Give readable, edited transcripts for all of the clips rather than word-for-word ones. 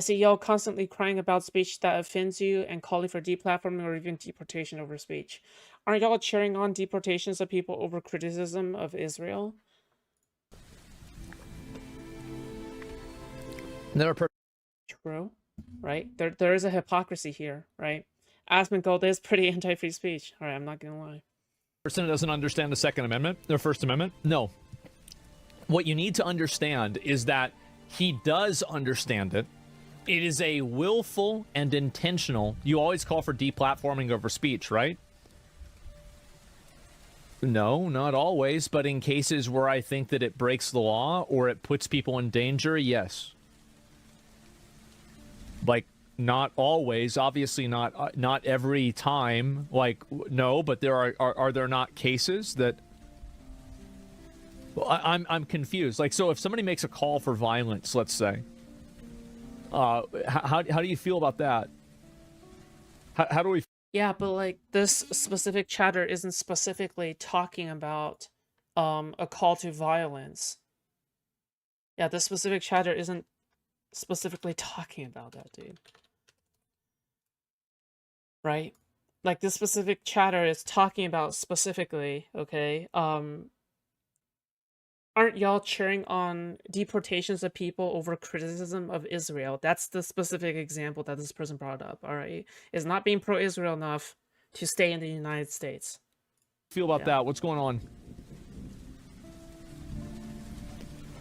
I see y'all constantly crying about speech that offends you and calling for deplatforming or even deportation over speech. Aren't y'all cheering on deportations of people over criticism of Israel? True, right? There is a hypocrisy here, right? Asmongold is pretty anti-free speech. All right, I'm not gonna lie. Person doesn't understand the Second Amendment, the First Amendment. No. What you need to understand is that he does understand it. It is a willful and intentional. You always call for deplatforming over speech, right? No, not always, but in cases where I think that it breaks the law or it puts people in danger, yes. Like, not always, obviously not every time. Like, no, but there are there not cases that? Well, I'm confused. Like, so if somebody makes a call for violence, let's say, how do you feel about that? How do we? Yeah, but like this specific chatter isn't specifically talking about a call to violence. Yeah, this specific chatter isn't specifically talking about that, dude. Right? Like this specific chatter is talking about specifically, okay? Aren't y'all cheering on deportations of people over criticism of Israel? That's the specific example that this person brought up, all right? Is not being pro-Israel enough to stay in the United States. Feel about that? What's going on?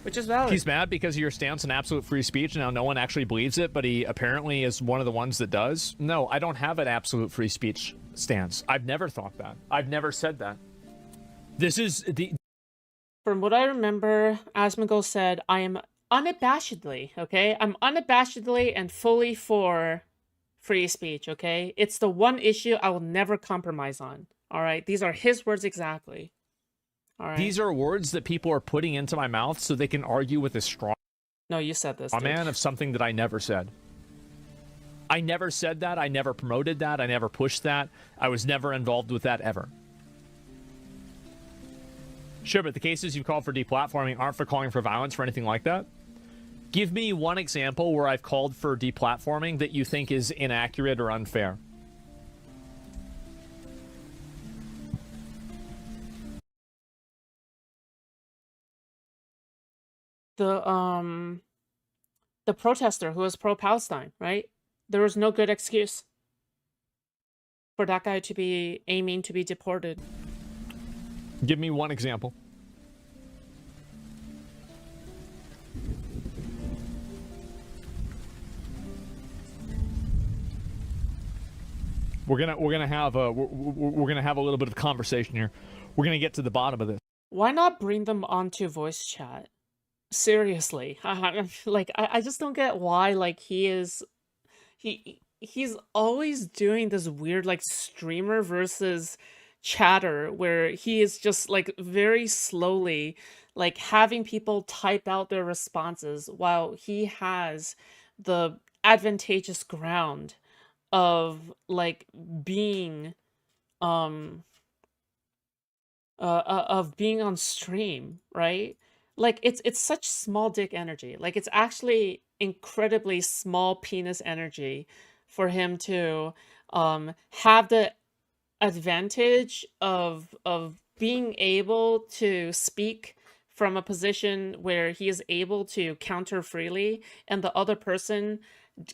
Which is valid. He's mad because of your stance on absolute free speech. Now no one actually believes it, but he apparently is one of the ones that does. No, I don't have an absolute free speech stance. I've never thought that. I've never said that. This is the... From what I remember, Asmongold said, I am unabashedly, okay? I'm unabashedly and fully for free speech, okay? It's the one issue I will never compromise on, all right? These are his words exactly. All right. These are words that people are putting into my mouth so they can argue with a straw. No, you said this. A man of something that I never said. I never said that. I never promoted that. I never pushed that. I was never involved with that ever. Sure, but the cases you've called for deplatforming aren't for calling for violence or anything like that. Give me one example where I've called for deplatforming that you think is inaccurate or unfair. The protester who was pro-Palestine, right? There was no good excuse for that guy to be aiming to be deported. Give me one example. We're gonna have a little bit of conversation here. We're gonna get to the bottom of this. Why not bring them onto voice chat? Seriously, like I just don't get why. Like he's always doing this weird like streamer versus chatter where he is just like very slowly like having people type out their responses while he has the advantageous ground of like being of being on stream, right? Like it's such small dick energy. Like it's actually incredibly small penis energy for him to have the advantage of being able to speak from a position where he is able to counter freely and the other person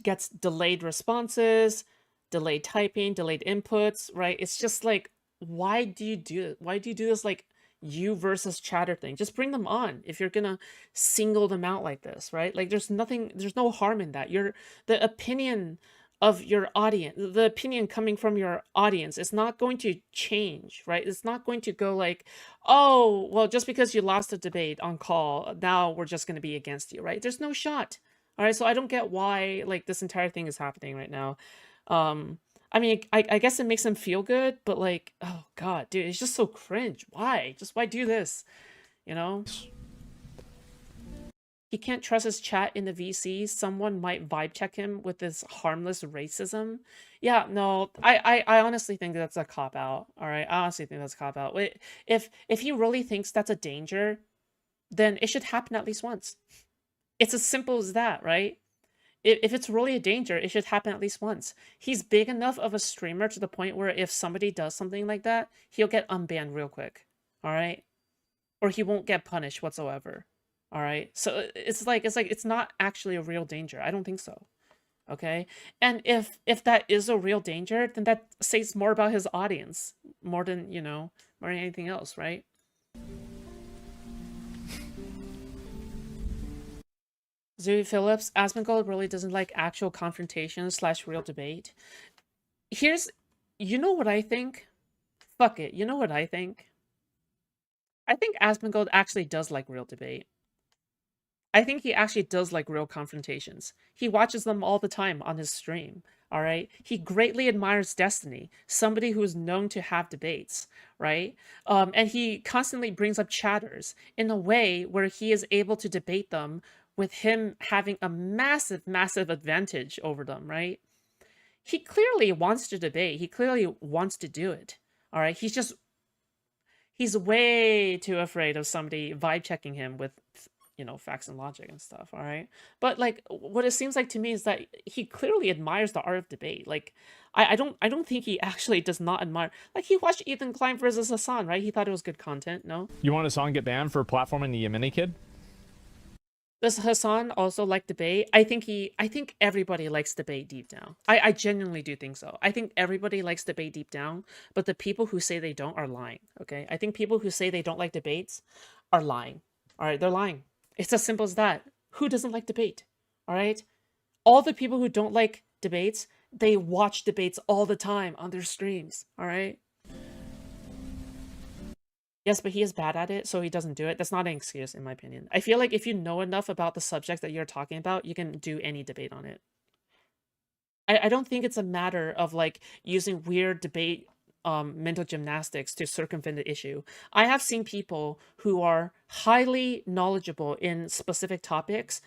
gets delayed responses, delayed typing, delayed inputs, right? It's just like, why do you do it? Why do you do this like you versus chatter thing? Just bring them on if you're gonna single them out like this, right? Like there's no harm in that. The opinion of your audience, the opinion coming from your audience is not going to change, right? It's not going to go like, oh, well, just because you lost a debate on call, now we're just going to be against you, right? There's no shot. All right, so I don't get why like this entire thing is happening right now. I mean, I guess it makes him feel good, but like, oh god, dude, it's just so cringe. Why? Just why do this? You know? He can't trust his chat in the VC. Someone might vibe check him with this harmless racism. Yeah, no, I honestly think that's a cop out. All right, I honestly think that's a cop out. If he really thinks that's a danger, then it should happen at least once. It's as simple as that, right? If it's really a danger, it should happen at least once. He's big enough of a streamer to the point where if somebody does something like that, he'll get unbanned real quick. All right? Or he won't get punished whatsoever. All right? So it's not actually a real danger. I don't think so. Okay? And if that is a real danger, then that says more about his audience, more than, more than anything else, right? Zooey Phillips, Asmongold really doesn't like actual confrontation / real debate. You know what I think? Fuck it. You know what I think? I think Asmongold actually does like real debate. I think he actually does like real confrontations. He watches them all the time on his stream, all right? He greatly admires Destiny, somebody who is known to have debates, right? And he constantly brings up chatters in a way where he is able to debate them with him having a massive, massive advantage over them, right? He clearly wants to debate. He clearly wants to do it, all right? He's way too afraid of somebody vibe checking him with facts and logic and stuff, all right? But like what it seems like to me is that he clearly admires the art of debate. Like I don't think he actually does not admire, like he watched Ethan Klein versus Hassan, right? He thought it was good content, no? You want Hassan get banned for platforming the Yemeni kid? Does Hassan also like debate? I think everybody likes debate deep down. I genuinely do think so. I think everybody likes debate deep down, but the people who say they don't are lying, okay? I think people who say they don't like debates are lying. All right, they're lying. It's as simple as that. Who doesn't like debate? All right? All the people who don't like debates, they watch debates all the time on their streams, all right? Yes, but he is bad at it, so he doesn't do it. That's not an excuse, in my opinion. I feel like if you know enough about the subject that you're talking about, you can do any debate on it. I don't think it's a matter of, like, using weird debate mental gymnastics to circumvent the issue. I have seen people who are highly knowledgeable in specific topics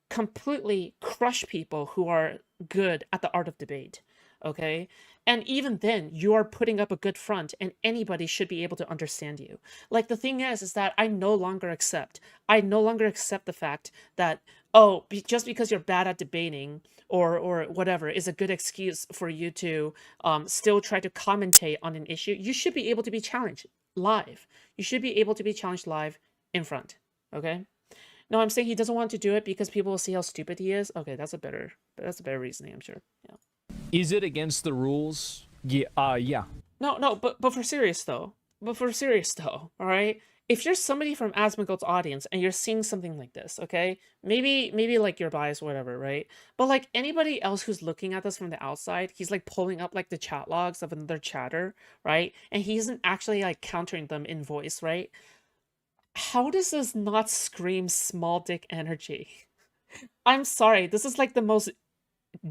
completely crush people who are good at the art of debate, okay? And even then, you are putting up a good front, and anybody should be able to understand you. Like, the thing is that I no longer accept the fact that, oh, just because you're bad at debating or whatever is a good excuse for you to still try to commentate on an issue. You should be able to be challenged live. You should be able to be challenged live in front, okay? No, I'm saying he doesn't want to do it because people will see how stupid he is. Okay, that's a better reasoning, I'm sure. Yeah. Is it against the rules? Yeah. No, but for serious though. All right? If you're somebody from Asmongold's audience and you're seeing something like this, okay? Maybe like you're biased or whatever, right? But like anybody else who's looking at this from the outside, he's like pulling up like the chat logs of another chatter, right? And he isn't actually like countering them in voice, right? How does this not scream small dick energy? I'm sorry, this is like the most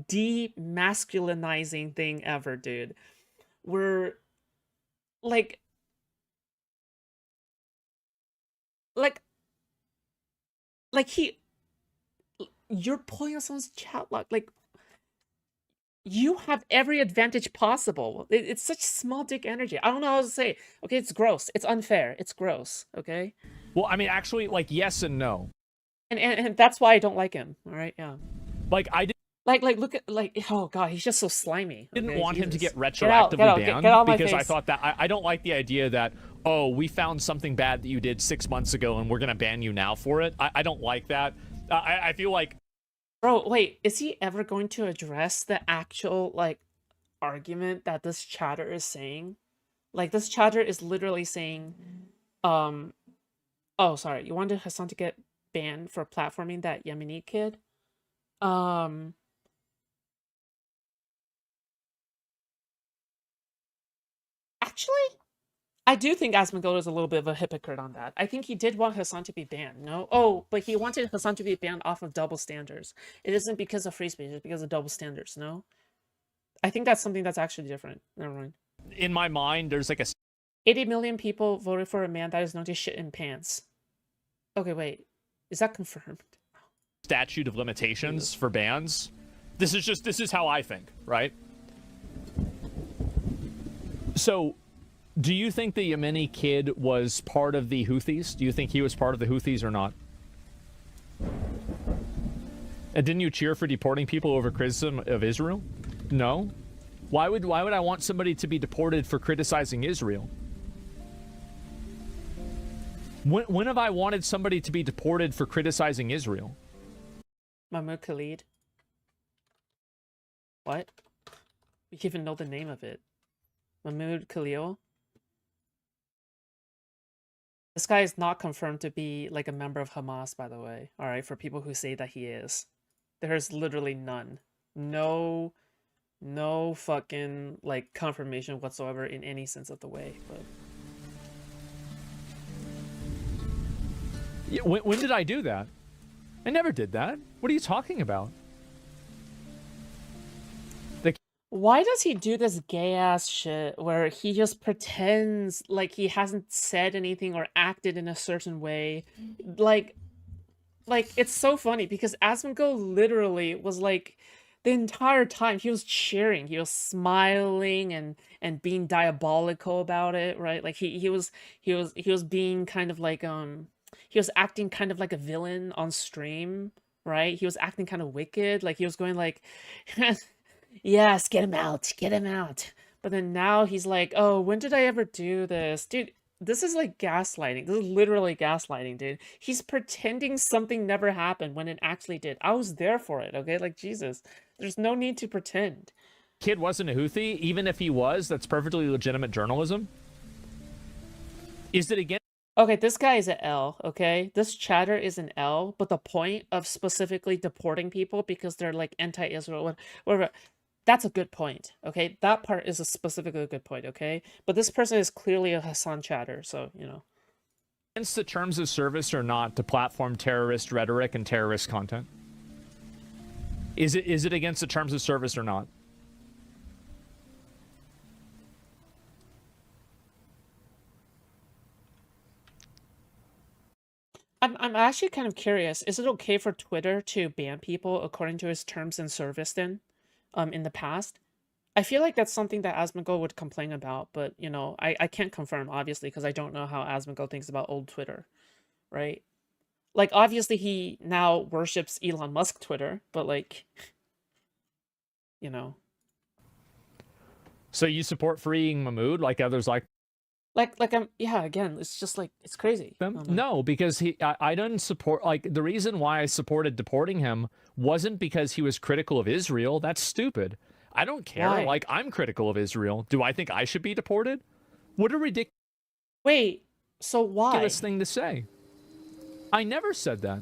demasculinizing thing ever, dude. We're like like he you're pulling on someone's chat log, like you have every advantage possible. It's such small dick energy. I don't know how to say. Okay, it's gross. It's unfair. It's gross. Okay. Well, I mean, actually, like, yes and no. And that's why I don't like him. All right. Yeah. Like, I did. Like look at oh god, he's just so slimy. Didn't Okay, want him to Jesus. get retroactively banned get out my because I face. thought that I don't like the idea that, oh, we found something bad that you did 6 months ago and we're gonna ban you now for it. I don't like that. I feel like, Bro, wait, is he ever going to address the actual like argument that this chatter is saying? Like this chatter is literally saying, oh sorry, you wanted Hassan to get banned for platforming that Yemeni kid? Actually, I do think Asmongold is a little bit of a hypocrite on that. I think he did want Hassan to be banned, no? Oh, but he wanted Hassan to be banned off of double standards. It isn't because of free speech, it's because of double standards, no? I think that's something that's actually different. Never mind. in my mind, there's like a 80 million people voted for a man that is known to shit in pants. Okay, wait. Is that confirmed? statute of limitations for bans. This is how I think, right? So, do you think the Yemeni kid was part of the Houthis? Do you think he was part of the Houthis or not? And didn't you cheer for deporting people over criticism of Israel? No. Why would I want somebody to be deported for criticizing Israel? When have I wanted somebody to be deported for criticizing Israel? Mahmoud Khalid. What? We even know the name of it. Mahmoud Khalil. This guy is not confirmed to be like a member of Hamas, by the way. All right, for people who say that he is, there's literally none. No fucking like confirmation whatsoever in any sense of the way. But Yeah, when did I do that? I never did that. What are you talking about? why does he do this gay ass shit where he just pretends like he hasn't said anything or acted in a certain way? Like it's so funny because Asmongold literally was like the entire time he was cheering, he was smiling and being diabolical about it, right? Like he was being kind of like he was acting kind of like a villain on stream, right? He was acting kind of wicked, like he was going like yes, get him out, get him out. But then now he's like, oh, when did I ever do this? Dude, this is like gaslighting. This is literally gaslighting, dude. He's pretending something never happened when it actually did. I was there for it, okay? Like, Jesus. There's no need to pretend. Kid wasn't a Houthi. Even if he was, that's perfectly legitimate journalism. Is it again? Okay, this guy is an L, okay? This chatter is an L, but the point of specifically deporting people because they're like anti-Israel, whatever, that's a good point, okay? That part is a specifically a good point, okay? But this person is clearly a Hassan chatter, so, you know. Against the terms of service or not to platform terrorist rhetoric and terrorist content? Is it against the terms of service or not? I'm actually kind of curious. Is it okay for Twitter to ban people according to its terms and service then? In the past? I feel like that's something that Asmongold would complain about, but you know, I can't confirm obviously because I don't know how Asmongold thinks about old Twitter, right? Like obviously he now worships Elon Musk Twitter, but like you know. So you support freeing Mahmoud like others like I'm yeah, again, it's just like it's crazy. them? No, because I didn't support, like, the reason why I supported deporting him wasn't because he was critical of Israel. That's stupid. I don't care. Why? Like, I'm critical of Israel. Do I think I should be deported? What a ridiculous Wait, so why? thing to say. I never said that.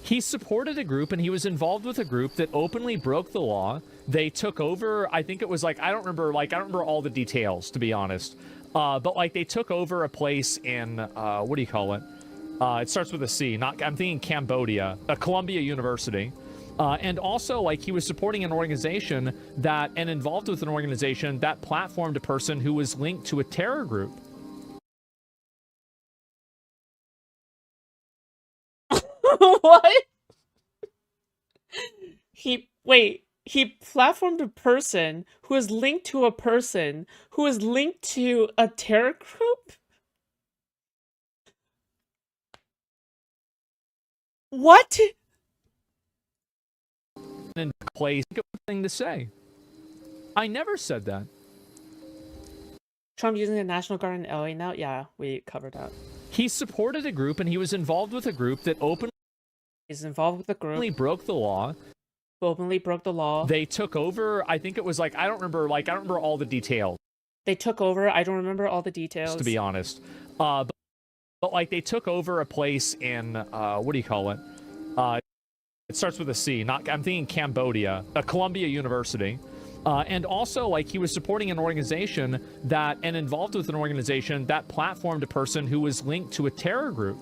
He supported a group and he was involved with a group that openly broke the law. They took over, I think it was like, I don't remember all the details, to be honest. But like they took over a place in, what do you call it? It starts with a C, I'm thinking Cambodia, Columbia University. And also, like, he was supporting an organization and involved with an organization that platformed a person who was linked to a terror group. What? He platformed a person who is linked to a person who is linked to a terror group? What? In place, thing to say. I never said that. Trump using the National Guard in LA now? Yeah, we covered that. He supported a group and he was involved with a group that openly He's involved with the group. broke the law. Openly broke the law. They took over, I think it was like, I don't remember all the details. They took over, I don't remember all the details. To be honest. But like they took over a place in, what do you call it? It starts with a C, I'm thinking Cambodia, Columbia University. And also, like, he was supporting an organization and involved with an organization that platformed a person who was linked to a terror group.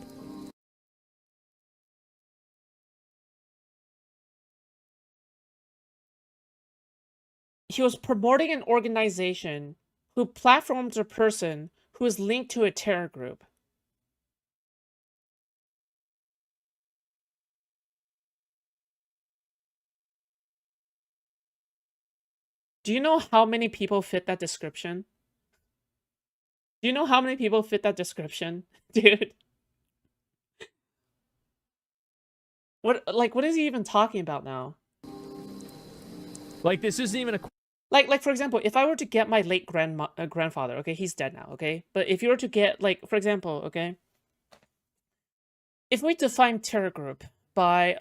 He was promoting an organization who platforms a person who is linked to a terror group. Do you know how many people fit that description? Do you know how many people fit that description? Dude. what is he even talking about now? Like, this isn't even a... Like for example, if I were to get my late grandfather, okay, he's dead now, okay? But if you were to get, like, for example, okay, if we define terror group by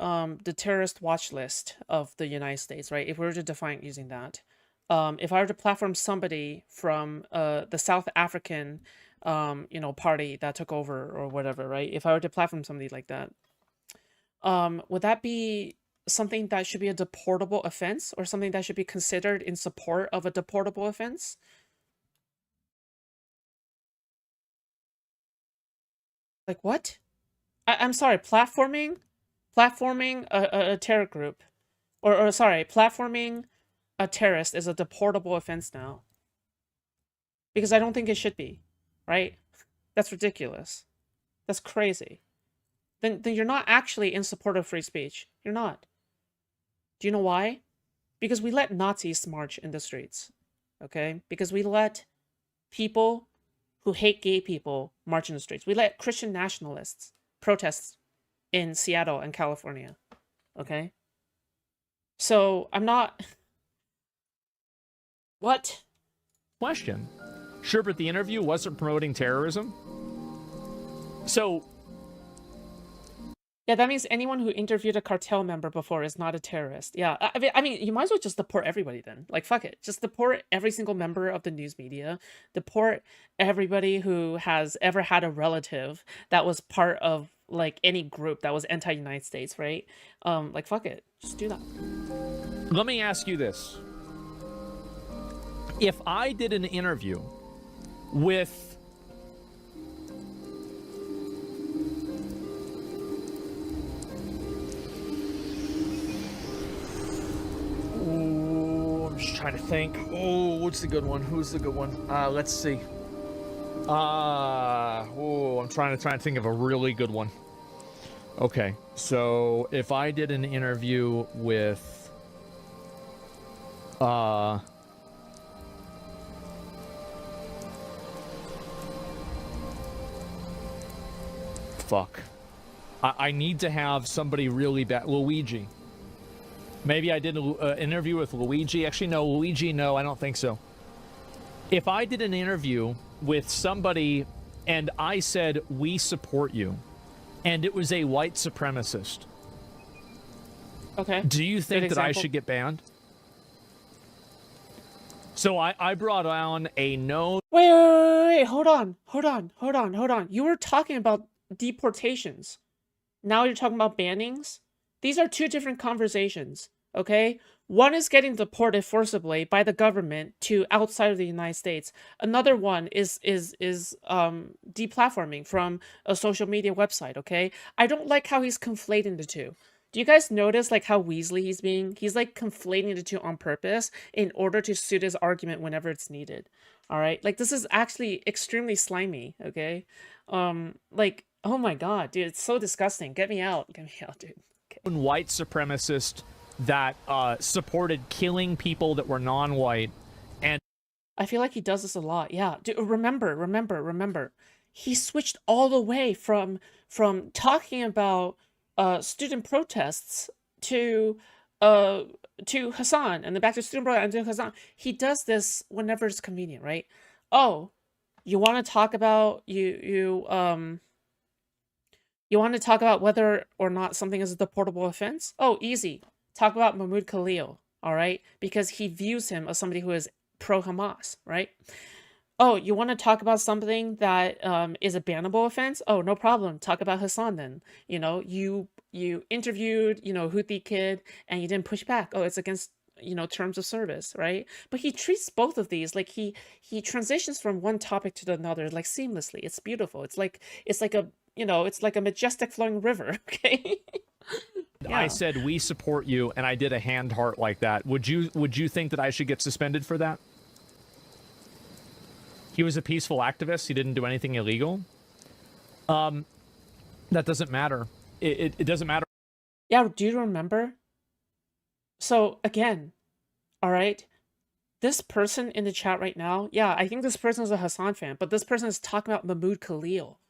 the terrorist watch list of the United States, right? If we were to define using that, if I were to platform somebody from the South African party that took over or whatever, right? If I were to platform somebody like that, would that be something that should be a deportable offense, or something that should be considered in support of a deportable offense? Like what? I'm sorry, platforming a terror group, or sorry, platforming a terrorist is a deportable offense now. Because I don't think it should be, right? That's ridiculous. That's crazy. Then you're not actually in support of free speech. You're not. Do you know why? Because we let Nazis march in the streets, okay? Because we let people who hate gay people march in the streets. We let Christian nationalists protest in Seattle and California, okay? So I'm not... What? question. Sure, but the interview wasn't promoting terrorism. So... Yeah, that means anyone who interviewed a cartel member before is not a terrorist. Yeah, I mean, you might as well just deport everybody then. Like, fuck it. Just deport every single member of the news media. Deport everybody who has ever had a relative that was part of, like, any group that was anti-United States, right? Like, fuck it. Just do that. Let me ask you this. If I did an interview with... I'm just trying to think. Oh, what's the good one? Who's the good one? Let's see. I'm trying to think of a really good one. Okay, so if I did an interview with, fuck. I need to have somebody really bad. Luigi. Maybe I did an interview with Luigi. Actually, no, Luigi, no, I don't think so. If I did an interview with somebody and I said, we support you, and it was a white supremacist, Okay. do you think that I should get banned? So I brought on a known... Wait, hold on. You were talking about deportations. Now you're talking about bannings? These are two different conversations, okay? One is getting deported forcibly by the government to outside of the United States. Another one is deplatforming from a social media website, okay? I don't like how he's conflating the two. Do you guys notice, like, how Weasley he's being? He's, like, conflating the two on purpose in order to suit his argument whenever it's needed. All right? Like, this is actually extremely slimy, okay? Like, oh my god, dude, it's so disgusting. Get me out. Get me out, dude. Okay. White supremacist that supported killing people that were non-white, and I feel like he does this a lot. Yeah, dude, remember. He switched all the way from talking about student protests to Hassan, and then back to student protest and to Hassan. He does this whenever it's convenient, right? Oh, you want to talk about you want to talk about whether or not something is a deportable offense? Oh, easy. Talk about Mahmoud Khalil, all right? Because he views him as somebody who is pro-Hamas, right? Oh, you want to talk about something that is a bannable offense? Oh, no problem. Talk about Hassan then. You know, you interviewed, Houthi kid, and you didn't push back. Oh, it's against, terms of service, right? But he treats both of these like he transitions from one topic to another like seamlessly. It's beautiful. It's like a majestic flowing river, okay? Yeah. I said we support you, and I did a hand heart like that. Would you think that I should get suspended for that? He was a peaceful activist. He didn't do anything illegal. That doesn't matter. It doesn't matter. Yeah, do you remember? So again, all right, this person in the chat right now, yeah, I think this person is a Hassan fan, but this person is talking about Mahmoud Khalil.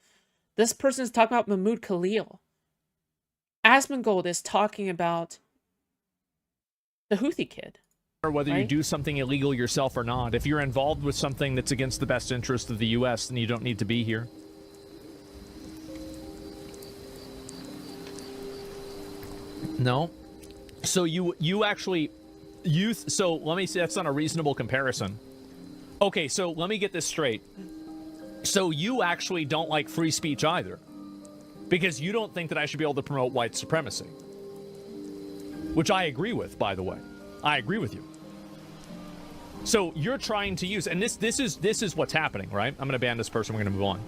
This person is talking about Mahmoud Khalil. Asmongold is talking about the Houthi kid, or whether you right? do something illegal yourself or not. If you're involved with something that's against the best interest of the U.S., then you don't need to be here. No. So you actually so let me say that's not a reasonable comparison. Okay, so let me get this straight. So you actually don't like free speech either, because you don't think that I should be able to promote white supremacy, which I agree with, by the way. I agree with you. So you're trying to use, and this is what's happening, right? I'm going to ban this person. We're going to move on.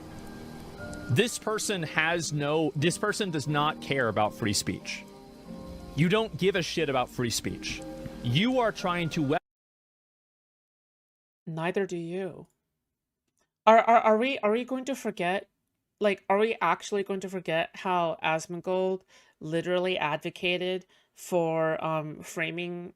This person does not care about free speech. You don't give a shit about free speech. You are trying to. Neither do you. Are we going to forget? Like, are we actually going to forget how Asmongold literally advocated for framing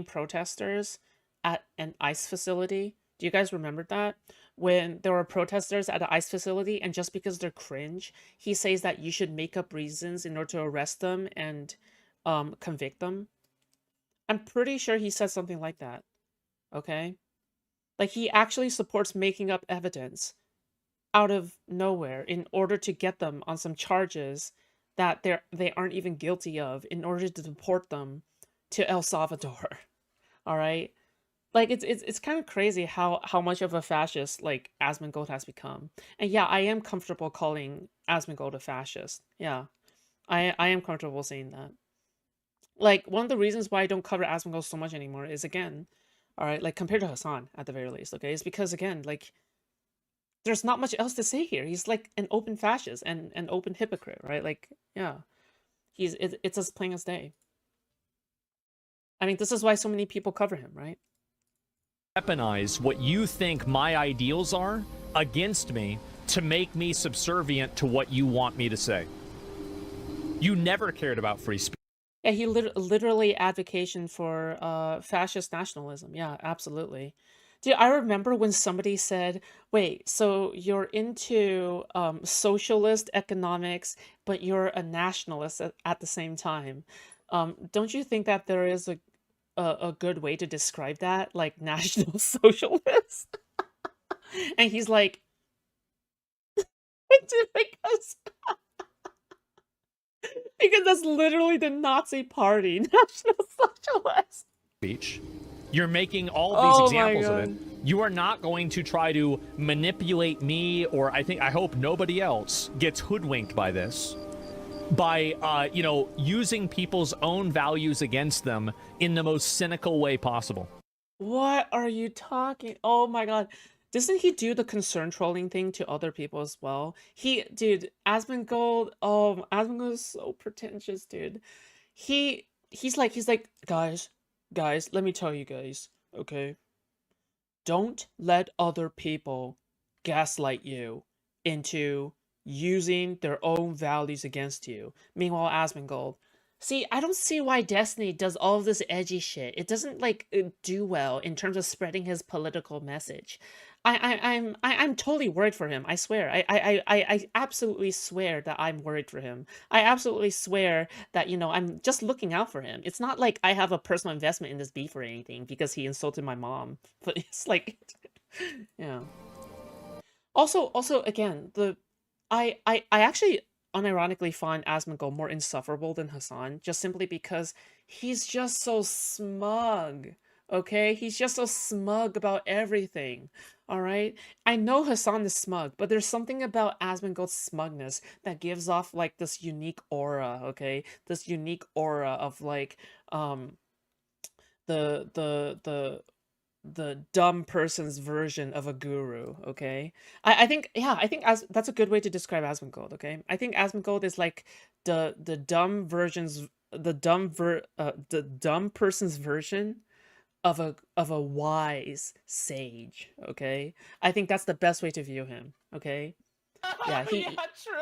protesters at an ICE facility? Do you guys remember that? When there were protesters at an ICE facility, and just because they're cringe, he says that you should make up reasons in order to arrest them and convict them. I'm pretty sure he said something like that. Okay? Like, he actually supports making up evidence out of nowhere in order to get them on some charges that they aren't even guilty of, in order to deport them to El Salvador. All right? Like, it's kind of crazy how much of a fascist like Asmongold has become. And yeah, I am comfortable calling Asmongold a fascist. Yeah. I am comfortable saying that. Like, one of the reasons why I don't cover Asmongold so much anymore is, again, all right, like, compared to Hassan at the very least, okay, is because, again, like, there's not much else to say here. He's like an open fascist and an open hypocrite, right? Like, yeah, it's as plain as day. I mean, this is why so many people cover him, right? Weaponize what you think my ideals are against me to make me subservient to what you want me to say. You never cared about free speech. Yeah, he literally advocated for fascist nationalism. Yeah, absolutely. Dude, I remember when somebody said, wait, so you're into socialist economics, but you're a nationalist at the same time. Don't you think that there is a good way to describe that, like national socialist? And he's like, because because that's literally the Nazi Party, National Socialist. Speech. You're making all of these Oh my examples of it. God. You are not going to try to manipulate me, or I hope nobody else gets hoodwinked by this, by using people's own values against them in the most cynical way possible. What are you talking? Oh my God. Doesn't he do the concern trolling thing to other people as well? Dude, Asmongold, oh, Asmongold is so pretentious, dude. He's like, guys, let me tell you guys, okay? Don't let other people gaslight you into using their own values against you. Meanwhile, Asmongold, see, I don't see why Destiny does all of this edgy shit. It doesn't like do well in terms of spreading his political message. I'm totally worried for him. I swear. I absolutely swear that I'm worried for him. I absolutely swear that, I'm just looking out for him. It's not like I have a personal investment in this beef or anything because he insulted my mom. But it's like, yeah. Also, again, I actually unironically find Asmongold more insufferable than Hassan, just simply because he's just so smug. Okay, he's just so smug about everything. All right, I know Hassan is smug, but there's something about Asmongold's smugness that gives off like this unique aura. Okay, this unique aura of like the the dumb person's version of a guru. Okay, I think, yeah, I think as that's a good way to describe Asmongold. Okay, I think Asmongold is like the dumb version's the dumb person's version of a wise sage. Okay, I think that's the best way to view him. Okay, yeah, Yeah, true.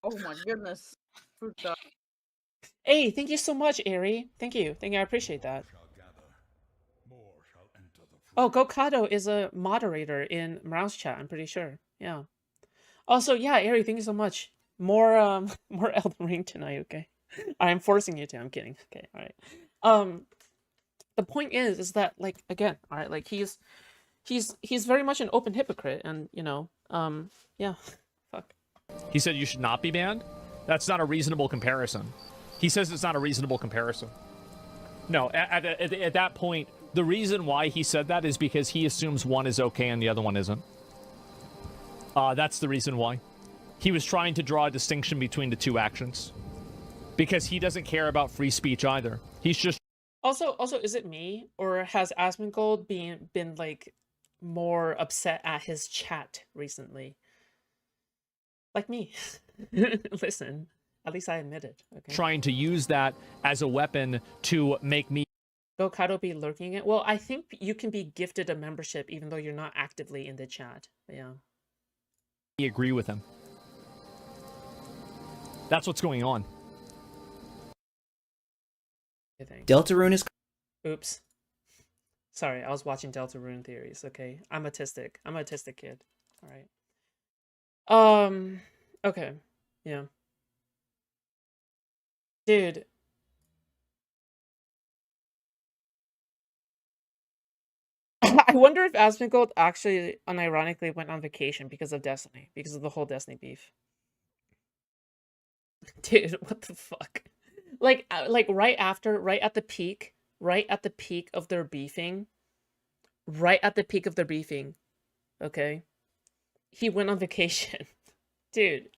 Oh my goodness. Foodshops. Hey, thank you so much, Ari. Thank you, I appreciate that. Oh, Gokado is a moderator in Mouse Chat, I'm pretty sure. Yeah. Also, yeah, Ari, thank you so much. More more Elden Ring tonight, okay? I'm forcing you to. I'm kidding. Okay, all right. The point is that like again, all right, like he's very much an open hypocrite, and yeah, fuck. He said you should not be banned? That's not a reasonable comparison. He says it's not a reasonable comparison. No, at that point, the reason why he said that is because he assumes one is okay and the other one isn't. That's the reason why. He was trying to draw a distinction between the two actions. Because he doesn't care about free speech either. He's just... Also, is it me, or has Asmongold been like more upset at his chat recently? Like me. Listen, at least I admit it. Okay. trying to use that as a weapon to make me... Go Kado be lurking it? Well, I think you can be gifted a membership even though you're not actively in the chat. Yeah. agree with him. That's what's going on. I think. Deltarune is... Oops. Sorry, I was watching Deltarune theories, okay? I'm autistic. I'm an autistic kid. Alright. Okay. Yeah. Dude. I wonder if Asmongold actually unironically went on vacation because of Destiny, because of the whole Destiny beef. Dude, what the fuck? Like right at the peak of their beefing, okay? He went on vacation. Dude,